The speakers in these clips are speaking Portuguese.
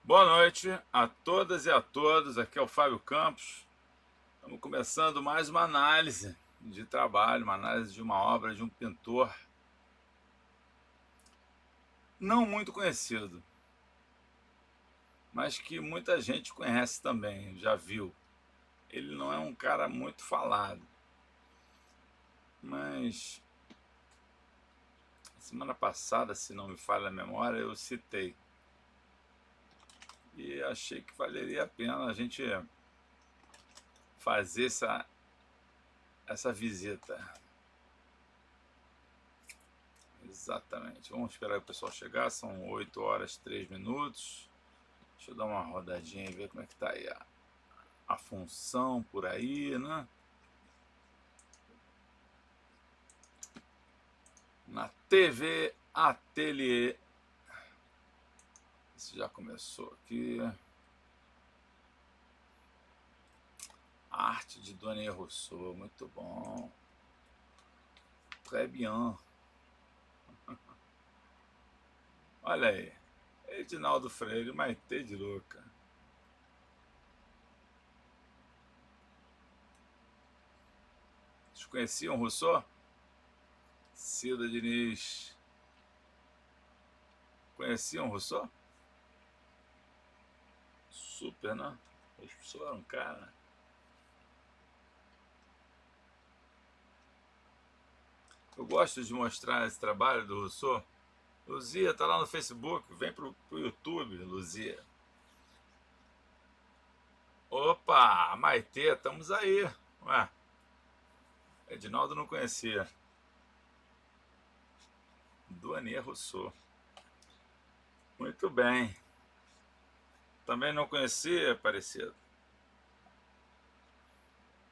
Boa noite a todas e a todos. Aqui é o Fábio Campos. Estamos começando mais uma análise de trabalho, uma análise de uma obra de um pintor não muito conhecido, mas que muita gente conhece também, já viu. Ele não é um cara muito falado, mas semana passada, se não me falha a memória, eu citei e achei que valeria a pena a gente fazer essa visita. Exatamente. Vamos esperar o pessoal chegar. São 8 horas 3 minutos. Deixa eu dar uma rodadinha e ver como é que tá aí a função por aí, né? Na TV Ateliê. Isso já começou aqui. Arte de Dona Rousseau, muito bom. Très bien. Olha aí. Edinaldo Freire, Maitê de Louca. Vocês conheciam Rousseau? Cida Diniz. Conheciam Rousseau? Super, né? As pessoas eram cara. Eu gosto de mostrar esse trabalho do Rousseau. Luzia, tá lá no Facebook, vem pro YouTube, Luzia. Opa, Maitê, estamos aí. Ué, Edinaldo não conhecia. Douanier Rousseau. Muito bem. Também não conhecia, Aparecido.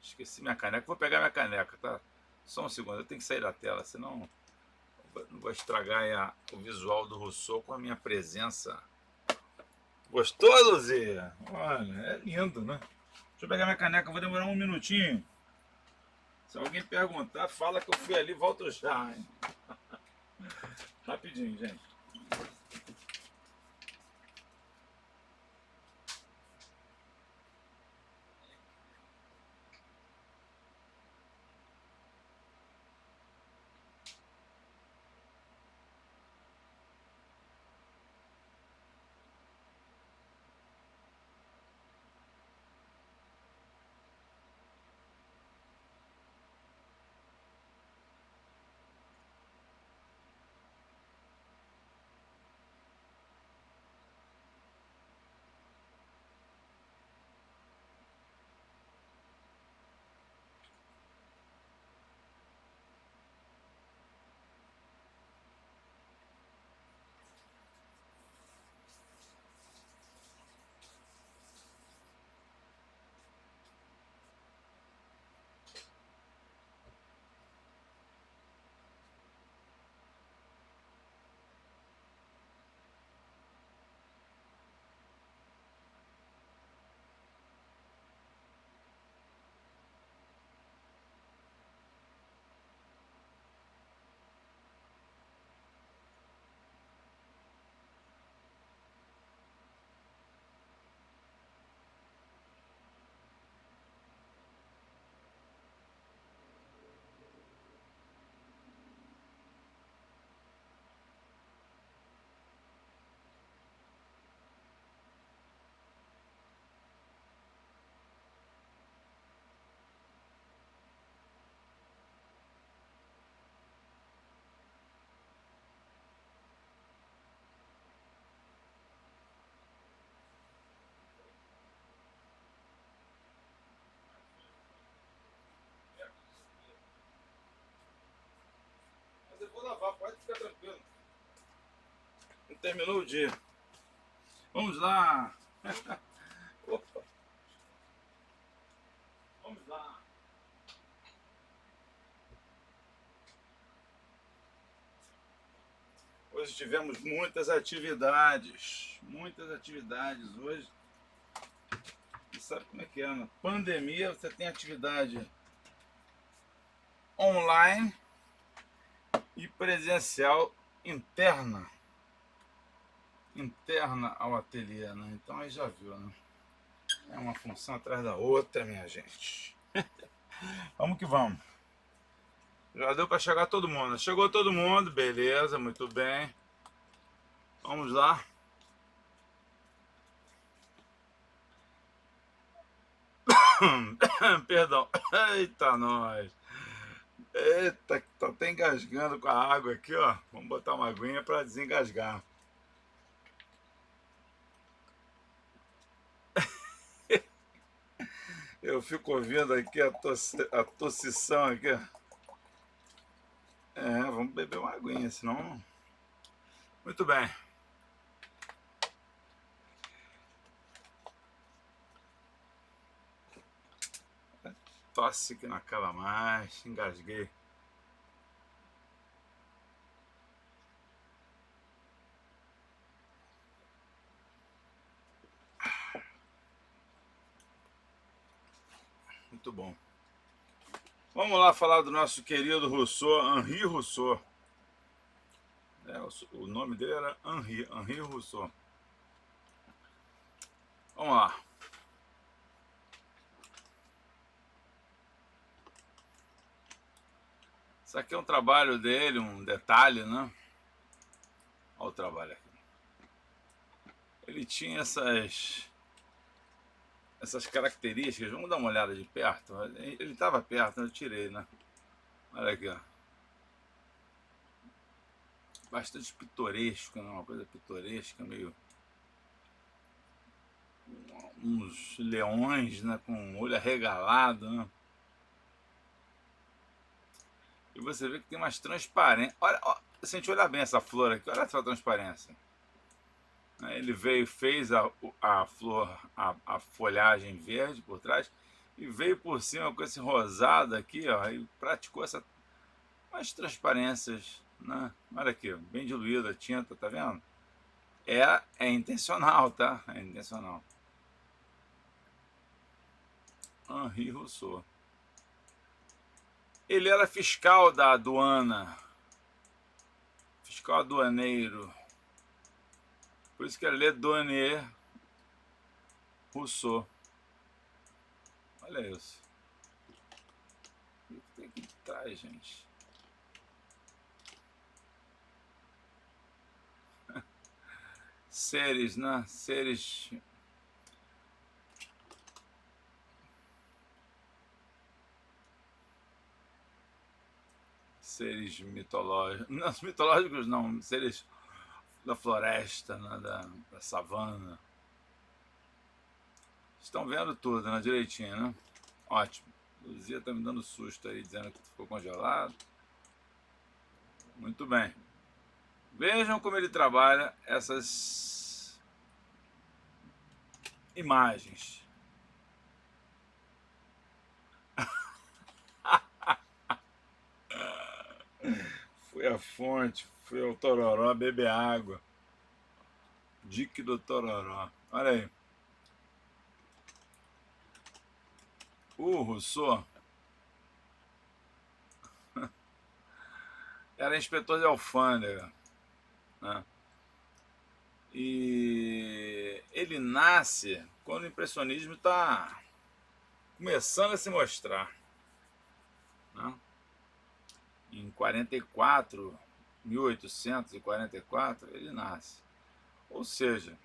Esqueci minha caneca. Vou pegar minha caneca, tá? Só um segundo, eu tenho que sair da tela, senão não vou estragar o visual do Rousseau com a minha presença. Gostou, Luzia? Olha, é lindo, né? Deixa eu pegar minha caneca, vou demorar um minutinho. Se alguém perguntar, fala que eu fui ali, volto já, hein? Rapidinho, gente. Mas eu vou lavar, pode ficar tranquilo. Não terminou o dia. Vamos lá. Opa, vamos lá. Hoje tivemos muitas atividades. Muitas atividades hoje. E sabe como é que é? Na pandemia você tem atividade online e presencial interna. interna ao ateliê, né? Então aí já viu, né? É uma função atrás da outra, minha gente. Vamos que vamos. Já deu para chegar todo mundo. Chegou todo mundo, beleza, muito bem. Vamos lá. Perdão. Eita, nós. Eita, tô até engasgando com a água aqui, ó. Vamos botar uma aguinha para desengasgar. Eu fico ouvindo aqui a tossição aqui. É, vamos beber uma aguinha, senão... Muito bem. Tosse que não acaba mais. Engasguei. Muito bom. Vamos lá falar do nosso querido Rousseau, Henri Rousseau. O nome dele era Henri Rousseau. Vamos lá. Isso aqui é um trabalho dele, um detalhe, né? Olha o trabalho aqui. Ele tinha essas características. Vamos dar uma olhada de perto. Ele estava perto, eu tirei, né? Olha aqui, ó. Bastante pitoresco, né? Uma coisa pitoresca, meio... uns leões, né? Com o olho arregalado, né? E você vê que tem umas transparências. Olha, ó, se a gente olhar bem essa flor aqui, olha essa transparência. Ele veio, fez a flor, a folhagem verde por trás e veio por cima com esse rosado aqui, ó, e praticou umas transparências, né? Olha aqui, bem diluída a tinta, tá vendo? É intencional, tá? É intencional. Henri Rousseau. Ele era fiscal da aduana, fiscal aduaneiro. Por isso que ele é douanier Rousseau. Olha isso. O que tem aqui de trás, gente? Seres, né? Seres... seres mitológicos. Não, mitológicos não, seres da floresta, né? da savana. Estão vendo tudo, né? Direitinho, né? Ótimo. Luzia tá me dando susto aí, dizendo que ficou congelado. Muito bem. Vejam como ele trabalha essas imagens. Fui à fonte, fui ao Tororó beber água. Dique do Tororó. Olha aí. O Rousseau era inspetor de alfândega, né? E ele nasce quando o impressionismo está começando a se mostrar, né? Em 44, 1844, ele nasce. Ou seja,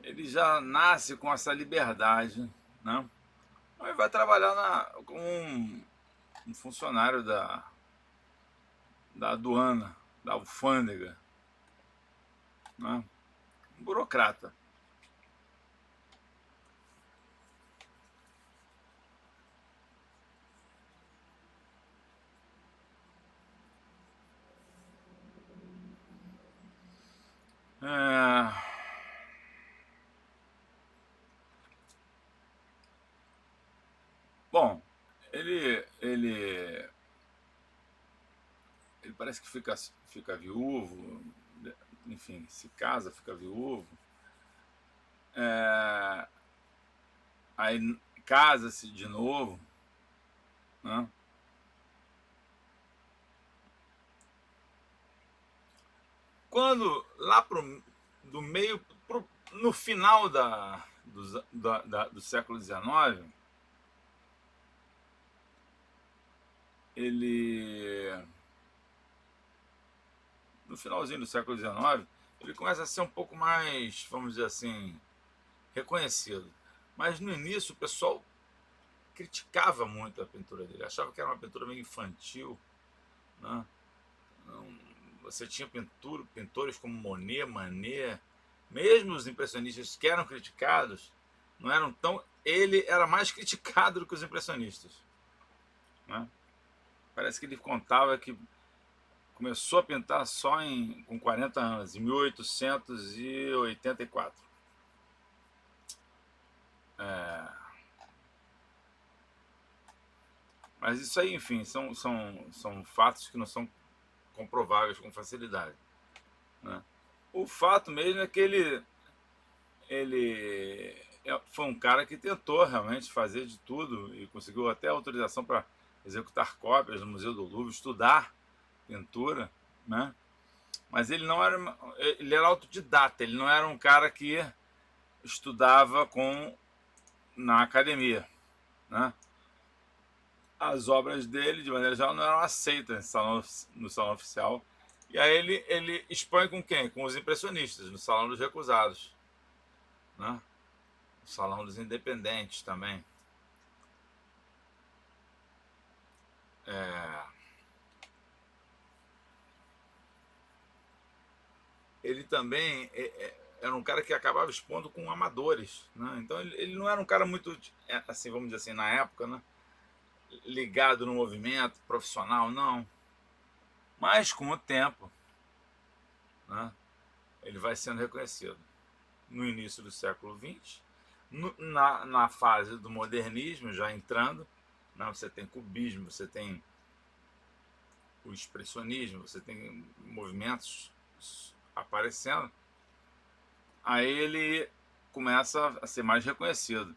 ele já nasce com essa liberdade, né? Ele vai trabalhar como um funcionário da aduana, da alfândega, né? Um burocrata. Bom, ele parece que fica viúvo, enfim, se casa, fica viúvo. Aí casa-se de novo, né? Quando lá do meio no final do século XIX, ele no finalzinho do século XIX, ele começa a ser um pouco mais, vamos dizer assim, reconhecido. Mas no início o pessoal criticava muito a pintura dele, achava que era uma pintura meio infantil, né? Você tinha pintores como Monet, Manet, mesmo os impressionistas que eram criticados, não eram tão. Ele era mais criticado do que os impressionistas, né? Parece que ele contava que começou a pintar só com 40 anos, em 1884. É, mas isso aí, enfim, são fatos que não são comprováveis com facilidade, né? O fato mesmo é que ele foi um cara que tentou realmente fazer de tudo e conseguiu até autorização para executar cópias no Museu do Louvre, estudar pintura, né? Mas ele era autodidata, ele não era um cara que estudava na academia, né? As obras dele, de maneira geral, não eram aceitas no salão oficial. E aí ele expõe com quem? Com os impressionistas, no Salão dos Recusados, né? No Salão dos Independentes também. É, ele também era um cara que acabava expondo com amadores, né? Então ele não era um cara muito, assim, vamos dizer assim, na época, né? Ligado no movimento profissional, não. Mas com o tempo, né? Ele vai sendo reconhecido. No início do século XX, na fase do modernismo, já entrando, né? Você tem cubismo, você tem o expressionismo, você tem movimentos aparecendo, aí ele começa a ser mais reconhecido.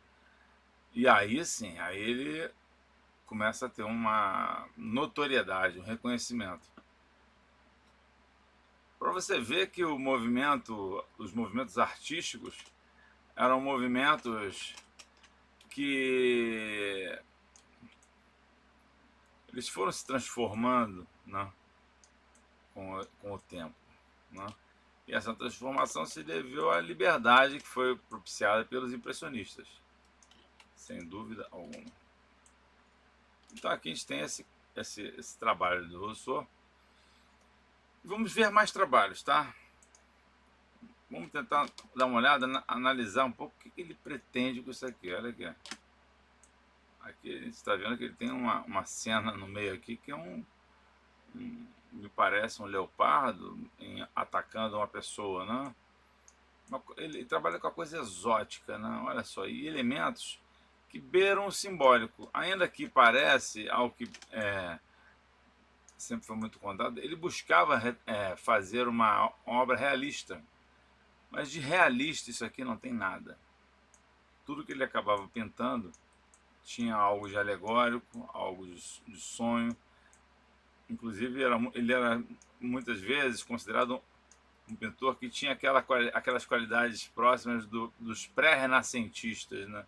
E aí sim, aí ele começa a ter uma notoriedade, um reconhecimento. Para você ver que os movimentos artísticos eram movimentos que eles foram se transformando, né, com o tempo, né? E essa transformação se deveu à liberdade que foi propiciada pelos impressionistas, sem dúvida alguma. Então aqui a gente tem esse trabalho do Rousseau. Vamos ver mais trabalhos, tá? Vamos tentar dar uma olhada, analisar um pouco o que ele pretende com isso aqui. Olha aqui. Aqui a gente está vendo que ele tem uma cena no meio aqui que é me parece um leopardo atacando uma pessoa, né? Ele trabalha com a coisa exótica, né? Olha só, e elementos que beiram o simbólico. Ainda que parece algo que sempre foi muito contado, ele buscava fazer uma obra realista. Mas de realista isso aqui não tem nada. Tudo que ele acabava pintando tinha algo de alegórico, algo de sonho. Inclusive, ele era muitas vezes considerado um pintor que tinha aquelas qualidades próximas dos pré-renascentistas, né?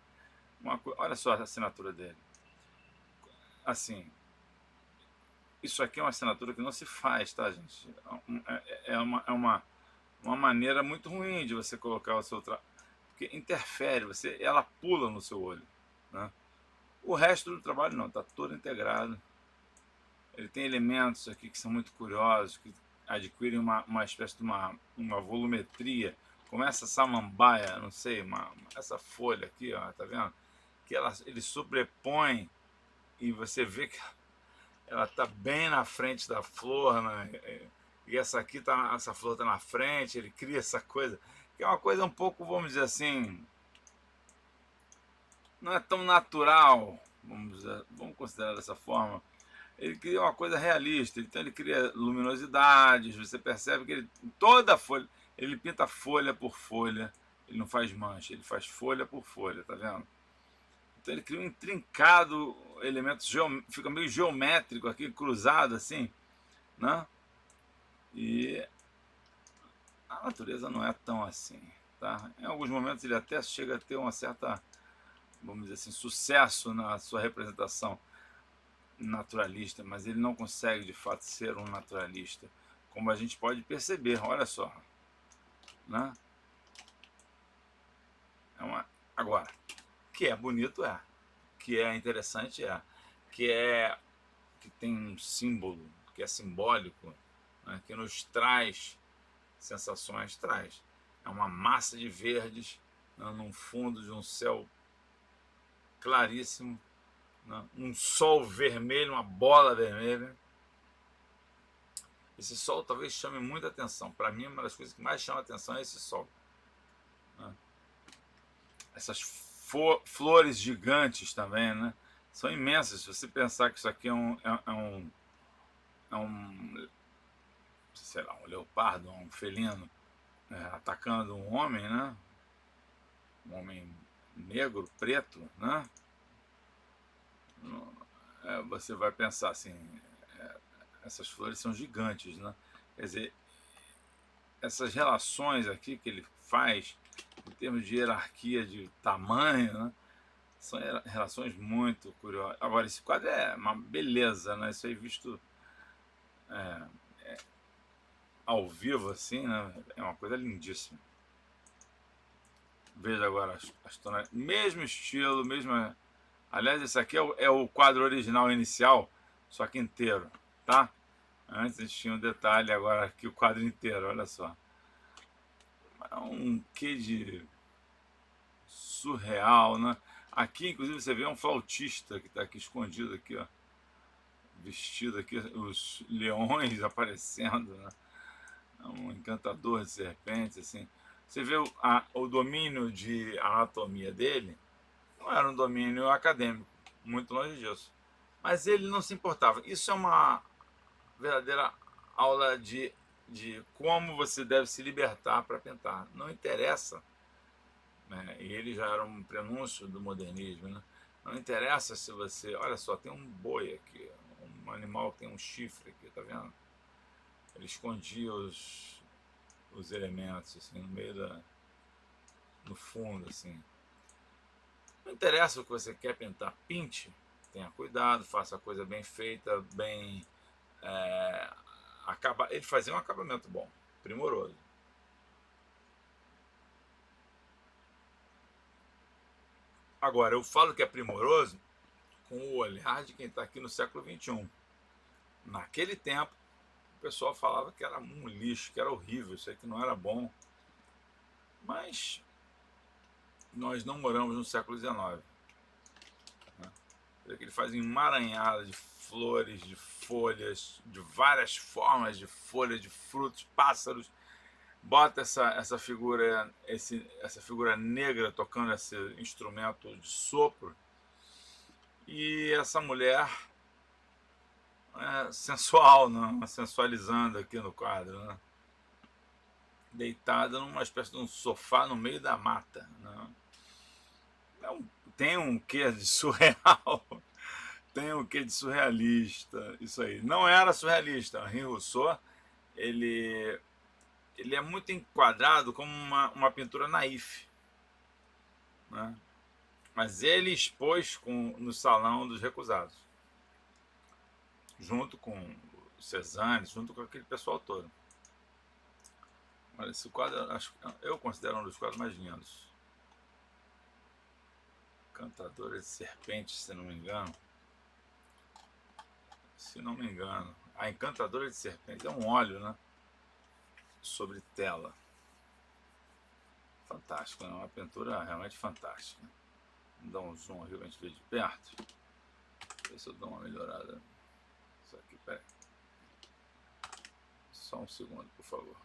Olha só a assinatura dele. Assim, isso aqui é uma assinatura que não se faz, tá, gente? Uma maneira muito ruim de você colocar o seu trabalho, porque interfere, ela pula no seu olho, né? O resto do trabalho não, está todo integrado. Ele tem elementos aqui que são muito curiosos, que adquirem uma espécie de uma volumetria, como essa samambaia, não sei, essa folha aqui, ó, tá vendo? Que ele sobrepõe e você vê que ela está bem na frente da flor, né? E essa flor está na frente, ele cria essa coisa, que é uma coisa um pouco, vamos dizer assim, não é tão natural, vamos considerar dessa forma. Ele cria uma coisa realista, então ele cria luminosidades, você percebe que toda folha, ele pinta folha por folha, ele não faz mancha, ele faz folha por folha, tá vendo? Então ele cria um intrincado elemento, fica meio geométrico aqui, cruzado assim, né? E a natureza não é tão assim, tá? Em alguns momentos ele até chega a ter uma certa, vamos dizer assim, sucesso na sua representação naturalista, mas ele não consegue de fato ser um naturalista, como a gente pode perceber, olha só, né? Agora, que é bonito que é interessante que é que tem um símbolo, que é simbólico, né? Que nos traz sensações, traz. É uma massa de verdes, né? Num fundo de um céu claríssimo, né? Um sol vermelho, uma bola vermelha. Esse sol talvez chame muita atenção. Para mim, uma das coisas que mais chama atenção é esse sol, né? Essas flores gigantes também, né? São imensas. Se você pensar que isso aqui é um, sei lá, um leopardo, um felino atacando um homem, né? Um homem negro, preto, né? Você vai pensar assim, essas flores são gigantes, né? Quer dizer, essas relações aqui que ele faz em termos de hierarquia de tamanho, né? São relações muito curiosas. Agora, esse quadro é uma beleza, né? Isso aí visto ao vivo, assim, né? É uma coisa lindíssima. Veja agora as tonalidades. Mesmo estilo, mesma. Aliás, esse aqui é o quadro original inicial, só que inteiro, tá? Antes a gente tinha um detalhe, agora aqui o quadro inteiro, olha só. É um quê de surreal, né? Aqui, inclusive, você vê um flautista que está aqui escondido aqui, ó, vestido aqui, os leões aparecendo, né? É um encantador de serpentes, assim. Você vê o domínio de anatomia dele, não era um domínio acadêmico, muito longe disso. Mas ele não se importava. Isso é uma verdadeira aula de como você deve se libertar para pintar. Não interessa, né? E ele já era um prenúncio do modernismo, né? Não interessa se você. Olha só, tem um boi aqui, um animal que tem um chifre aqui, tá vendo? Ele escondia os elementos, assim, no meio da. No fundo, assim. Não interessa o que você quer pintar, pinte, tenha cuidado, faça a coisa bem feita, bem. Ele fazia um acabamento bom, primoroso. Agora, eu falo que é primoroso com o olhar de quem está aqui no século XXI. Naquele tempo, o pessoal falava que era um lixo, que era horrível, isso aí que não era bom. Mas nós não moramos no século XIX. Né? Ele faz emaranhada de flores, de folhas, de várias formas de folhas, de frutos, pássaros. Bota essa figura, essa figura negra tocando esse instrumento de sopro. E essa mulher sensual, né? Sensualizando aqui no quadro, né? Deitada numa espécie de um sofá no meio da mata. Né? Tem um quê de surreal, tem um quê de surrealista, isso aí. Não era surrealista, Henri Rousseau, ele, ele é muito enquadrado como uma pintura naif, né? Mas ele expôs no Salão dos Recusados, junto com o Cézanne, junto com aquele pessoal todo. Olha, esse quadro, eu considero um dos quadros mais lindos. Cantadora de Serpentes, se não me engano. Se não me engano. A Encantadora de Serpentes é um óleo, né? Sobre tela. Fantástico, né? Uma pintura realmente fantástica. Vou dar um zoom aqui pra gente ver de perto. Ver se eu dou uma melhorada. Isso aqui, peraí. Só um segundo, por favor.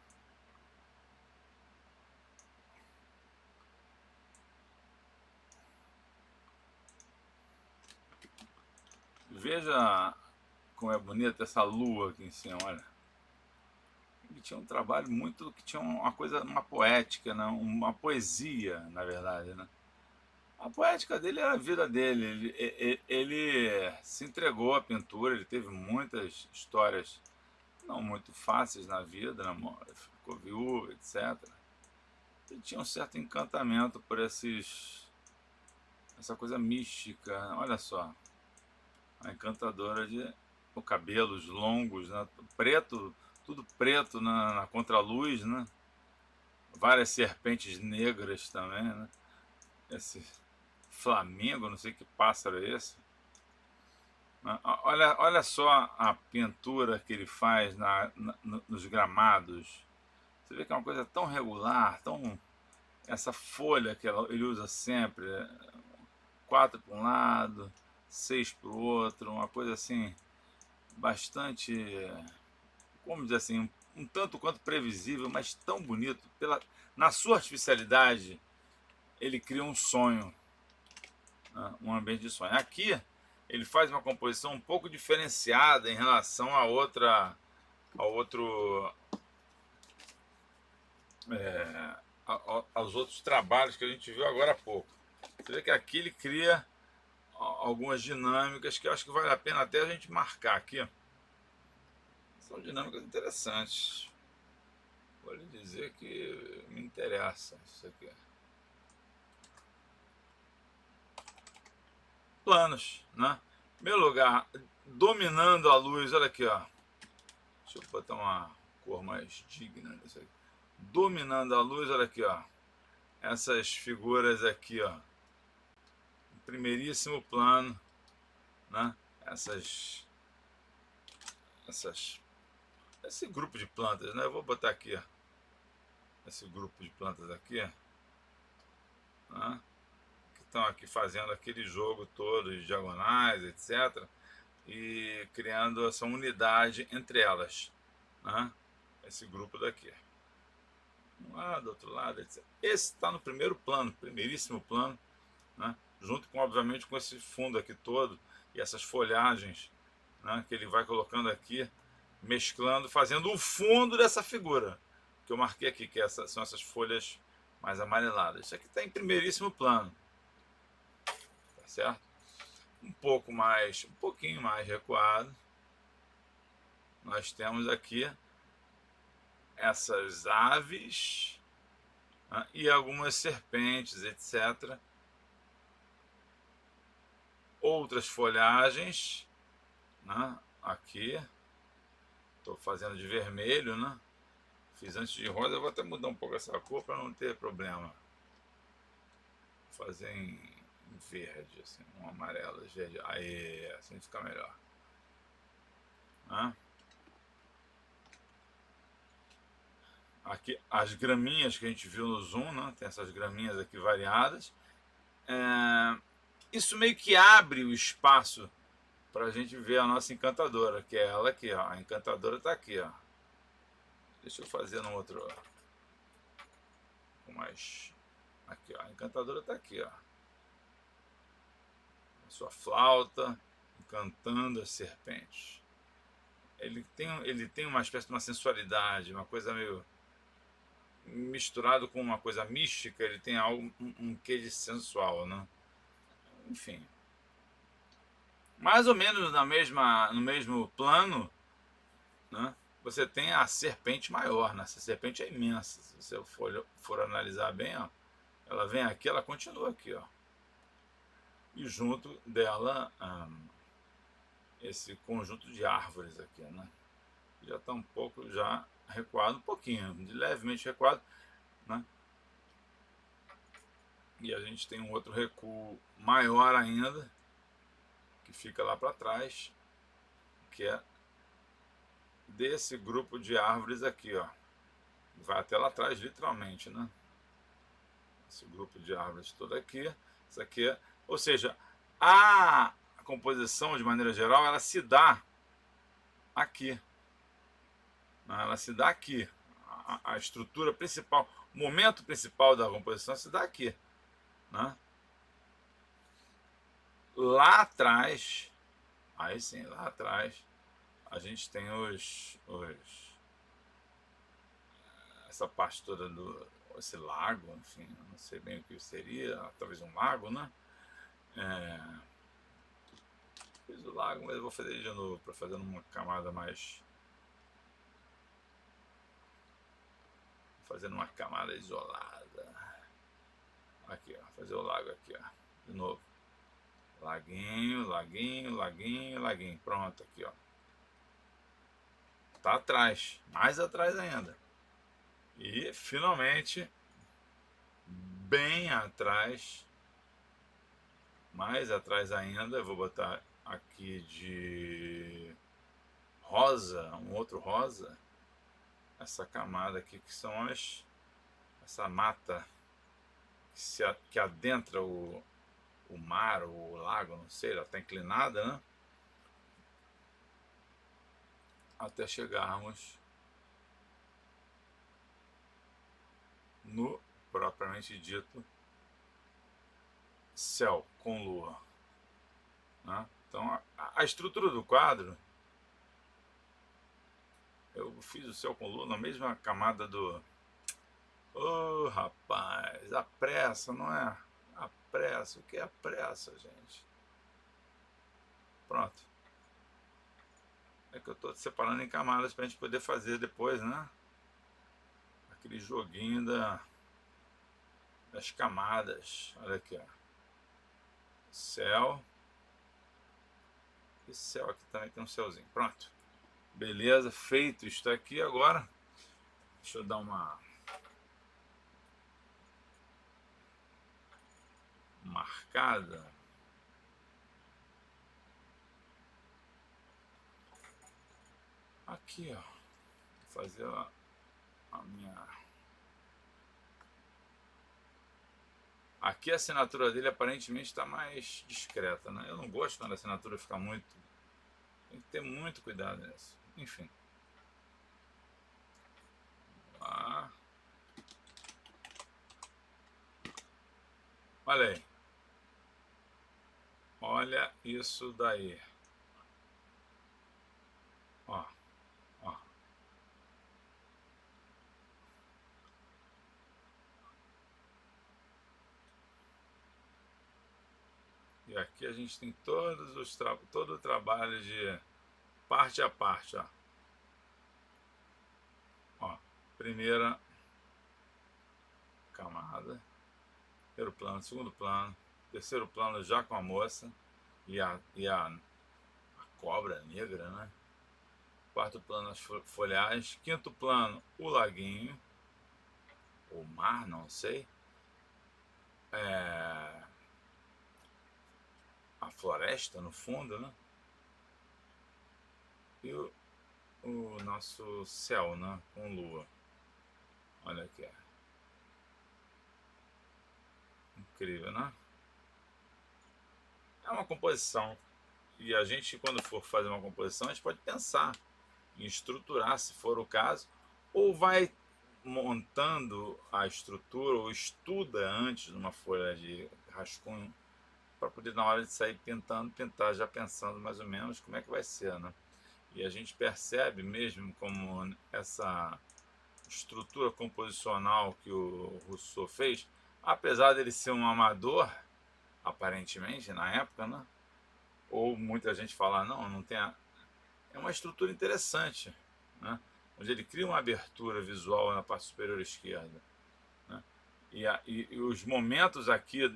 Veja como é bonita essa lua aqui em cima, olha. Ele tinha um trabalho muito que tinha uma coisa, uma poética, né? Uma poesia, na verdade, né? A poética dele era a vida dele. Ele se entregou à pintura, ele teve muitas histórias não muito fáceis na vida, né? ficou viúva, etc. Ele tinha um certo encantamento por essa coisa mística. Olha só, a encantadora de com cabelos longos, né? Preto, tudo preto na contraluz, né? Várias serpentes negras também, né? Esse Flamengo, não sei que pássaro é esse. Olha só a pintura que ele faz nos gramados. Você vê que é uma coisa tão regular, tão essa folha que ele usa sempre, 4 para um lado, 6 para o outro, uma coisa assim bastante, como dizer assim, um tanto quanto previsível, mas tão bonito. Na sua artificialidade, ele cria um sonho, né? Um ambiente de sonho. Aqui, ele faz uma composição um pouco diferenciada em relação a outro, aos outros trabalhos que a gente viu agora há pouco. Você vê que aqui ele cria algumas dinâmicas que eu acho que vale a pena até a gente marcar aqui. São dinâmicas interessantes. Vou lhe dizer que me interessa isso aqui. Planos, né? Em primeiro lugar, dominando a luz, olha aqui, ó. Deixa eu botar uma cor mais digna nisso aqui. Dominando a luz, olha aqui, ó. Essas figuras aqui, ó. Em primeiríssimo plano, né? Esse grupo de plantas, né? Eu vou botar aqui, ó. Esse grupo de plantas aqui, né? Que estão aqui fazendo aquele jogo todo de diagonais, etc. E criando essa unidade entre elas, né? Esse grupo daqui. Um lado, outro lado, etc. Esse está no primeiro plano, primeiríssimo plano, né? Junto com, obviamente, com esse fundo aqui todo e essas folhagens, né? Que ele vai colocando aqui, mesclando, fazendo o fundo dessa figura que eu marquei aqui, que são essas folhas mais amareladas. Isso aqui está em primeiríssimo plano, tá certo? Um pouquinho mais recuado, nós temos aqui essas aves, né, e algumas serpentes, etc. Outras folhagens, né, aqui. Estou fazendo de vermelho, né? Fiz antes de rosa, eu vou até mudar um pouco essa cor para não ter problema. Vou fazer em verde, assim, um amarelo, verde. Aí, assim fica melhor. Né? Aqui as graminhas que a gente viu no zoom, né? Tem essas graminhas aqui variadas. Isso meio que abre o espaço para a gente ver a nossa encantadora, que é ela aqui, ó. A encantadora está aqui, ó. Deixa eu fazer no outro, com mais aqui, ó. A encantadora está aqui, ó. A sua flauta encantando as serpentes. Ele tem uma espécie de uma sensualidade, uma coisa meio misturado com uma coisa mística. Ele tem algo, um quê de sensual, né? Enfim, mais ou menos no mesmo plano, né? Você tem a serpente maior, né? Essa serpente é imensa. Se você for analisar bem, ó, ela vem aqui, ela continua aqui, ó. E junto dela, esse conjunto de árvores aqui, né? Já está um pouco já recuado, um pouquinho, levemente recuado, né? E a gente tem um outro recuo maior ainda, que fica lá para trás, que é desse grupo de árvores aqui, ó. Vai até lá atrás, literalmente, né? Esse grupo de árvores todo aqui, isso aqui, ou seja, a composição de maneira geral, ela se dá aqui, né? Ela se dá aqui, a estrutura principal, o momento principal da composição se dá aqui, né? Lá atrás, aí sim, lá atrás, a gente tem essa parte toda esse lago, enfim, não sei bem o que seria, talvez um lago, né? Fiz o lago, mas eu vou fazer ele de novo, para fazer uma camada mais fazendo uma camada isolada. Aqui, ó, fazer o lago aqui, ó, de novo. Laguinho, laguinho, laguinho, laguinho. Pronto, aqui, ó. Tá atrás, mais atrás ainda. E finalmente, bem atrás, mais atrás ainda, eu vou botar aqui de rosa, um outro rosa, essa camada aqui que são essa mata que adentra o mar ou o lago, não sei, ela está inclinada, né? Até chegarmos no propriamente dito céu com lua, né? Então a estrutura do quadro, eu fiz o céu com lua na mesma camada do... Oh, rapaz, a pressa, não é? A pressa, o que é a pressa, gente? Pronto. É que eu estou separando em camadas para a gente poder fazer depois, né? Aquele joguinho das camadas. Olha aqui, ó. Céu. E céu aqui também tem um céuzinho. Pronto. Beleza, feito isso aqui agora. Deixa eu dar uma marcada. Aqui, ó. Vou fazer a minha... Aqui a assinatura dele aparentemente está mais discreta, né? Eu não gosto quando a assinatura fica muito... Tem que ter muito cuidado nisso. Enfim. Lá. Olha aí. Olha isso daí. Ó, ó. E aqui a gente tem todo o trabalho de parte a parte, ó. Ó, primeira camada, primeiro plano, segundo plano, terceiro plano já com a moça e a cobra negra, né? Quarto plano, as folhagens. Quinto plano, o laguinho, o mar, não sei. A floresta no fundo, né? E o nosso céu, né? Com lua. Olha aqui. Incrível, né? É uma composição. E a gente, quando for fazer uma composição, a gente pode pensar em estruturar, se for o caso, ou vai montando a estrutura, ou estuda antes numa folha de rascunho, para poder, na hora de sair pintando, pintar já pensando mais ou menos como é que vai ser, né? E a gente percebe mesmo como essa estrutura composicional que o Rousseau fez, apesar dele ser um amador, aparentemente, na época, né? Ou muita gente fala, não tem é uma estrutura interessante, né? Onde ele cria uma abertura visual na parte superior esquerda, né? E os momentos aqui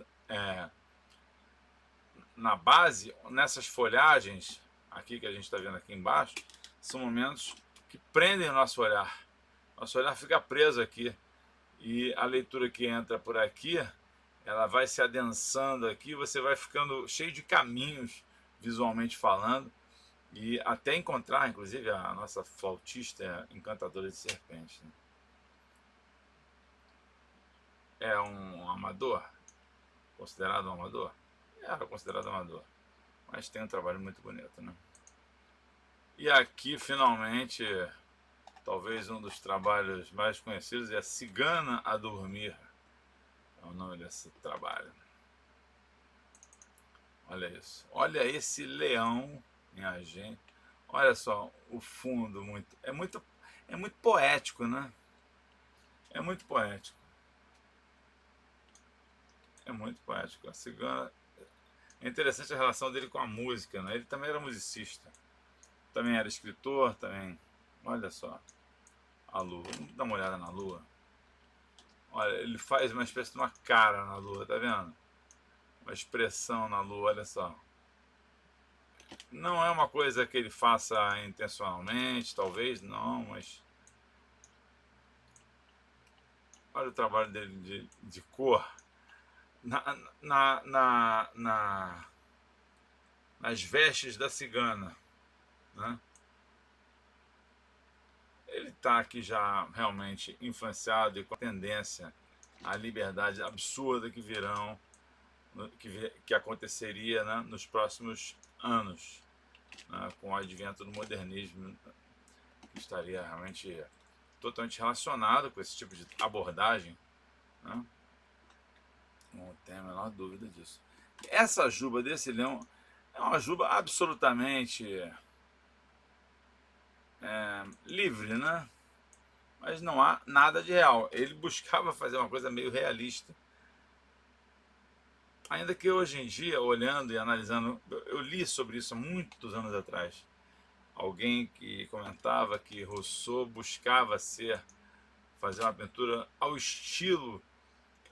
na base, nessas folhagens aqui que a gente está vendo aqui embaixo, são momentos que prendem o nosso olhar. Nosso olhar fica preso aqui e a leitura que entra por aqui, ela vai se adensando aqui, você vai ficando cheio de caminhos visualmente falando, e até encontrar, inclusive, a nossa flautista encantadora de serpente, né? É um amador? Considerado um amador? Era considerado amador, mas tem um trabalho muito bonito, né? E aqui, finalmente, talvez um dos trabalhos mais conhecidos é a Cigana a Dormir. É o nome desse trabalho. Olha isso. Olha esse leão, minha gente. Olha só o fundo, é muito poético, né? É muito poético. É muito poético. A Cigana... É interessante a relação dele com a música, né? Ele também era musicista. Também era escritor, também... Olha só a lua. Vamos dar uma olhada na lua. Olha, ele faz uma espécie de uma cara na lua, tá vendo? Uma expressão na lua, olha só. Não é uma coisa que ele faça intencionalmente, talvez, não, mas olha o trabalho dele de cor. Na, nas vestes da cigana, né? Ele está aqui já realmente influenciado e com a tendência à liberdade absurda que virão, que aconteceria, né, nos próximos anos, né, com o advento do modernismo, que estaria realmente totalmente relacionado com esse tipo de abordagem, né? Não tenho a menor dúvida disso. Essa juba desse leão é uma juba absolutamente livre, né? Mas não há nada de real. Ele buscava fazer uma coisa meio realista. Ainda que hoje em dia, olhando e analisando, eu li sobre isso há muitos anos atrás. Alguém que comentava que Rousseau buscava fazer uma pintura ao estilo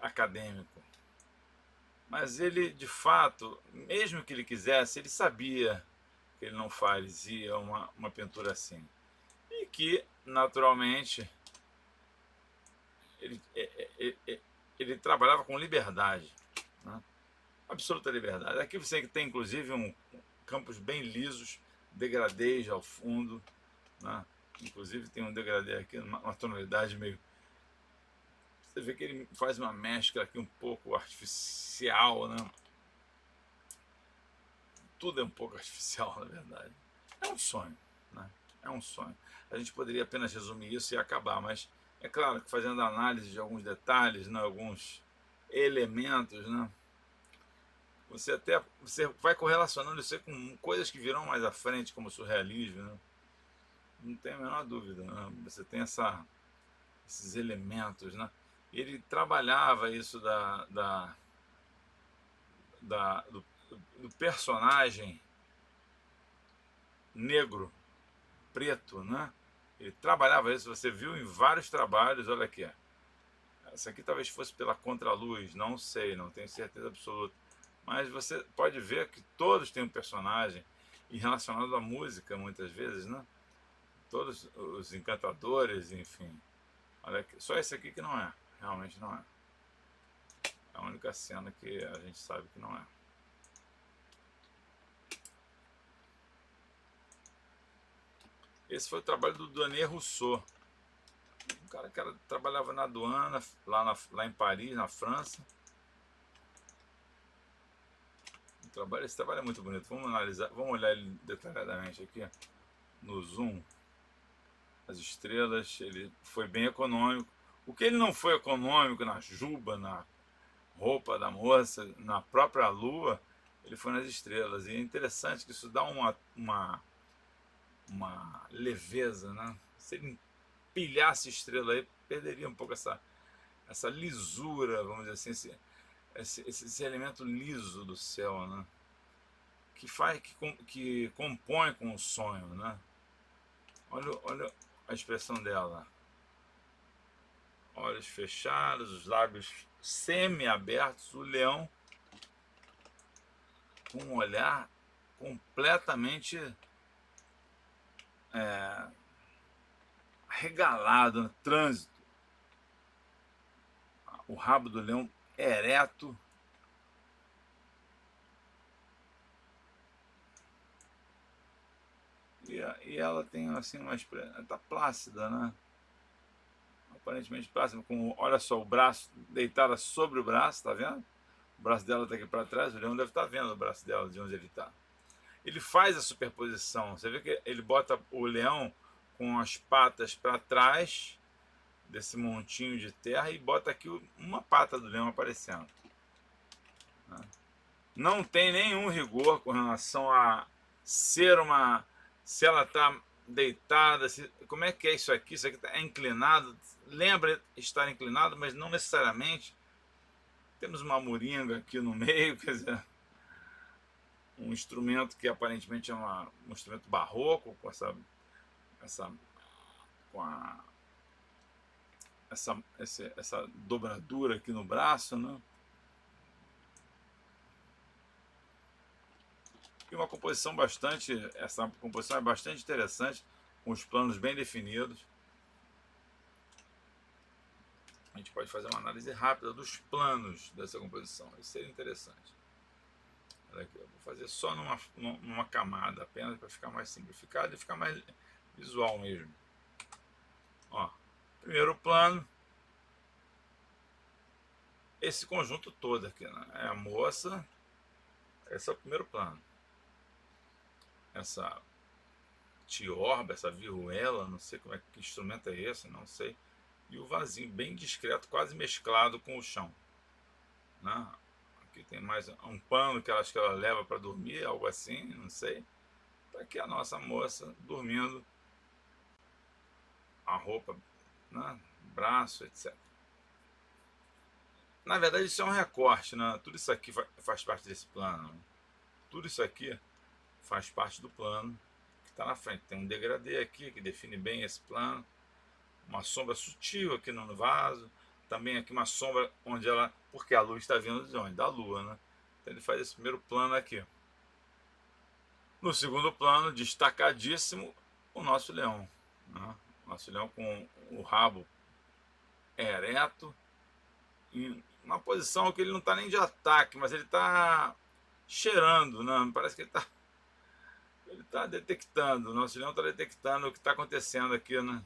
acadêmico. Mas ele, de fato, mesmo que ele quisesse, ele sabia que ele não fazia uma pintura assim. E que, naturalmente, ele, ele trabalhava com liberdade, né? Absoluta liberdade. Aqui você tem, inclusive, campos bem lisos, degradês ao fundo, né? Inclusive tem um degradê aqui, uma tonalidade meio... Você vê que ele faz uma mescla aqui um pouco artificial, né? Tudo é um pouco artificial, na verdade. É um sonho, né? É um sonho. A gente poderia apenas resumir isso e acabar, mas é claro que fazendo análise de alguns detalhes, né, alguns elementos, né, você vai correlacionando isso com coisas que virão mais à frente, como o surrealismo, né? Não tem a menor dúvida, né? Você tem esses elementos, né? Ele trabalhava isso do personagem negro, preto, né? Ele trabalhava isso, você viu em vários trabalhos, olha aqui. Essa aqui talvez fosse pela contraluz, não sei, não tenho certeza absoluta. Mas você pode ver que todos têm um personagem, e relacionado à música muitas vezes, né? Todos os encantadores, enfim. Olha aqui, só esse aqui que não é, realmente não é. É a única cena que a gente sabe que não é. Esse foi o trabalho do Denis Rousseau, um cara que trabalhava na aduana, lá em Paris, na França. Esse trabalho é muito bonito. Vamos analisar, vamos olhar ele detalhadamente aqui no zoom. As estrelas, ele foi bem econômico. O que ele não foi econômico na juba, na roupa da moça, na própria lua, ele foi nas estrelas. E é interessante que isso dá uma leveza, né? Se ele empilhasse estrela aí, perderia um pouco essa lisura, vamos dizer assim, esse elemento liso do céu, né? Que compõe com o sonho, né? Olha a expressão dela. Olhos fechados, os lábios semi-abertos, o leão com um olhar completamente regalado no trânsito. O rabo do leão ereto. E ela tem assim uma expressão, tá plácida, né? Aparentemente plácida, com, olha só, o braço deitada sobre o braço, tá vendo? O braço dela tá aqui para trás, o leão deve estar vendo o braço dela de onde ele tá. Ele faz a superposição, você vê que ele bota o leão com as patas para trás desse montinho de terra e bota aqui uma pata do leão aparecendo. Não tem nenhum rigor com relação a ser uma... Se ela está deitada, como é que é isso aqui? Isso aqui é inclinado. Lembra estar inclinado, mas não necessariamente. Temos uma moringa aqui no meio, quer dizer, um instrumento que aparentemente é um instrumento barroco, com essa com essa dobradura aqui no braço, né? E uma composição essa composição é bastante interessante, com os planos bem definidos. A gente pode fazer uma análise rápida dos planos dessa composição, isso seria interessante. Olha aqui, eu vou fazer só numa camada apenas para ficar mais simplificado e ficar mais visual mesmo. Ó, primeiro plano, esse conjunto todo aqui, né? É a moça, esse é o primeiro plano. Essa tiorba, essa vihuela, não sei como é que instrumento é esse, não sei. E o vasinho bem discreto, quase mesclado com o chão, né? Aqui tem mais um pano que acho que ela leva para dormir, algo assim, não sei. Tá aqui a nossa moça dormindo, a roupa, né? Braço, etc. Na verdade isso é um recorte, né? Tudo isso aqui faz parte desse plano. Tudo isso aqui faz parte do plano que está na frente. Tem um degradê aqui que define bem esse plano, uma sombra sutil aqui no vaso, também aqui uma sombra onde ela, porque a luz está vindo de onde? Da lua, né? Então ele faz esse primeiro plano aqui. No segundo plano, destacadíssimo, o nosso leão, né? Nosso leão com o rabo ereto, em uma posição que ele não está nem de ataque, mas ele está cheirando, né? Parece que ele está detectando, o nosso leão está detectando o que está acontecendo aqui, né?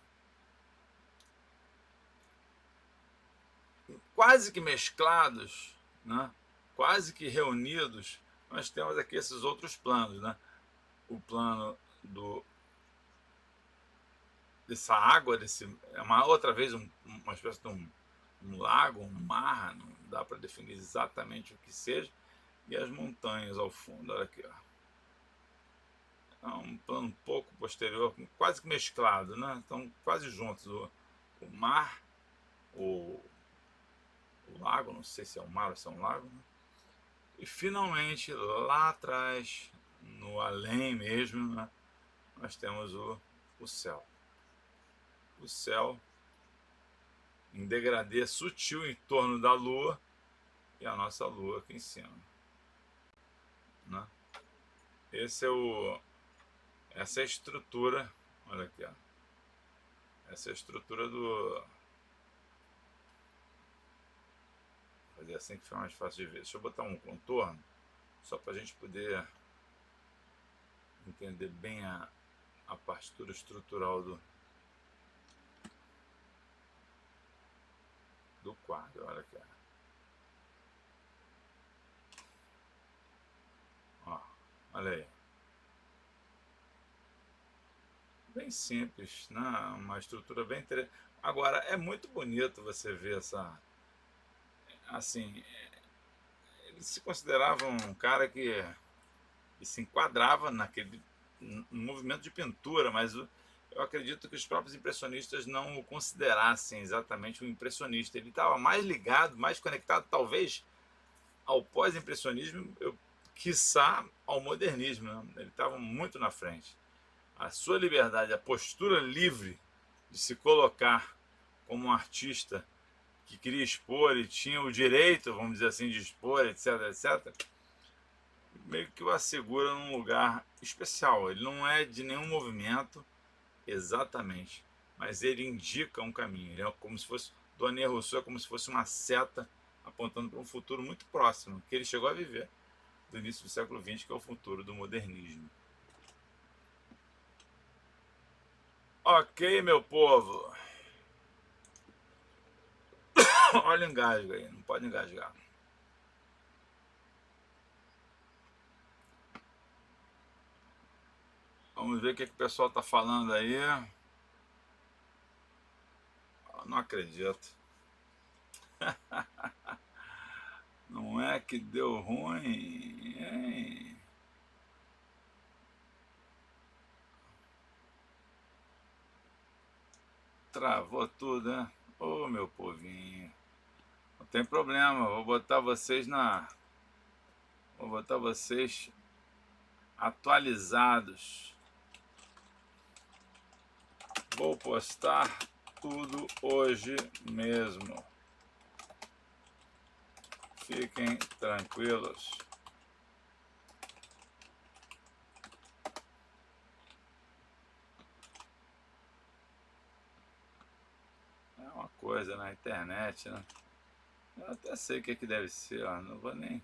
Quase que mesclados, né? Quase que reunidos, nós temos aqui esses outros planos, né? O plano dessa água, é uma outra vez uma espécie de um lago, um mar, não dá para definir exatamente o que seja, e as montanhas ao fundo, olha aqui, ó. É um plano um pouco posterior, quase que mesclado, né? Estão quase juntos, o mar, o lago, não sei se é um mar ou se é um lago, né? E finalmente, lá atrás, no além mesmo, né, nós temos o céu. O céu em degradê sutil em torno da lua e a nossa lua aqui em cima, né? Essa é a estrutura, olha aqui, ó. Essa é a estrutura do... Vou fazer assim que fica mais fácil de ver. Deixa eu botar um contorno, só para a gente poder entender bem a partitura estrutural do quadro, olha aqui, ó. Olha aí. Bem simples, né? Uma estrutura bem interessante. Agora, é muito bonito você ver essa... Assim, ele se considerava um cara que se enquadrava naquele movimento de pintura, mas eu acredito que os próprios impressionistas não o considerassem exatamente um impressionista. Ele estava mais ligado, mais conectado, talvez, ao pós-impressionismo, quiçá ao modernismo, né? Ele estava muito na frente. A sua liberdade, a postura livre de se colocar como um artista que queria expor e tinha o direito, vamos dizer assim, de expor, etc, etc, meio que o assegura num lugar especial. Ele não é de nenhum movimento exatamente, mas ele indica um caminho. Ele é como se fosse, do Daniel Rousseau é como se fosse uma seta apontando para um futuro muito próximo, que ele chegou a viver, do início do século XX, que é o futuro do modernismo. Ok, meu povo. Olha o engasgo aí, não pode engasgar. Vamos ver o que o pessoal está falando aí. Eu não acredito. Não é que deu ruim, hein? Travou tudo, né? Ô, meu povinho. Não tem problema, vou botar vocês Vou botar vocês atualizados. Vou postar tudo hoje mesmo. Fiquem tranquilos. É uma coisa na internet, né? Eu até sei o que deve ser, ó, não vou nem